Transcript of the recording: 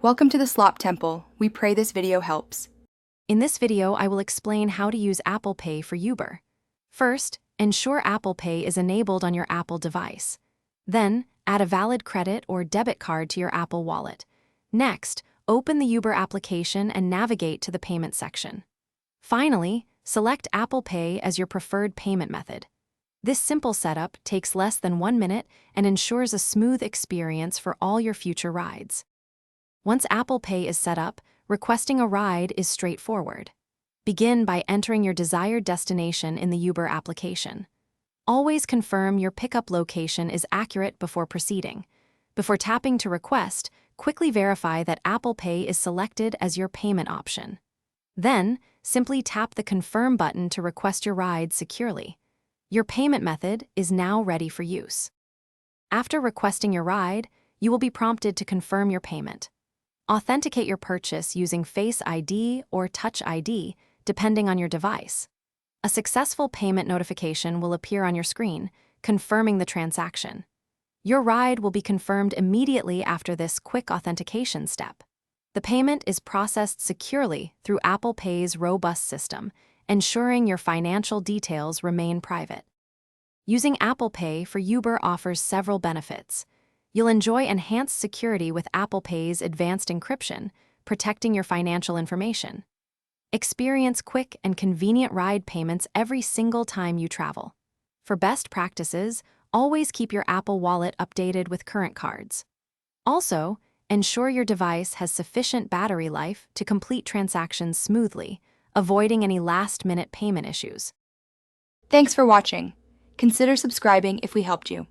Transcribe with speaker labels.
Speaker 1: Welcome to the Slop Temple. We pray this video helps.
Speaker 2: In this video, I will explain how to use Apple Pay for Uber. First, ensure Apple Pay is enabled on your Apple device. Then, add a valid credit or debit card to your Apple Wallet. Next, open the Uber application and navigate to the payment section. Finally, select Apple Pay as your preferred payment method. This simple setup takes less than 1 minute and ensures a smooth experience for all your future rides. Once Apple Pay is set up, requesting a ride is straightforward. Begin by entering your desired destination in the Uber application. Always confirm your pickup location is accurate before proceeding. Before tapping to request, quickly verify that Apple Pay is selected as your payment option. Then, simply tap the Confirm button to request your ride securely. Your payment method is now ready for use. After requesting your ride, you will be prompted to confirm your payment. Authenticate your purchase using Face ID or Touch ID, depending on your device. A successful payment notification will appear on your screen, confirming the transaction. Your ride will be confirmed immediately after this quick authentication step. The payment is processed securely through Apple Pay's robust system, ensuring your financial details remain private. Using Apple Pay for Uber offers several benefits. You'll enjoy enhanced security with Apple Pay's advanced encryption, protecting your financial information. Experience quick and convenient ride payments every single time you travel. For best practices, always keep your Apple Wallet updated with current cards. Also, ensure your device has sufficient battery life to complete transactions smoothly, avoiding any last-minute payment issues.
Speaker 1: Thanks for watching. Consider subscribing if we helped you.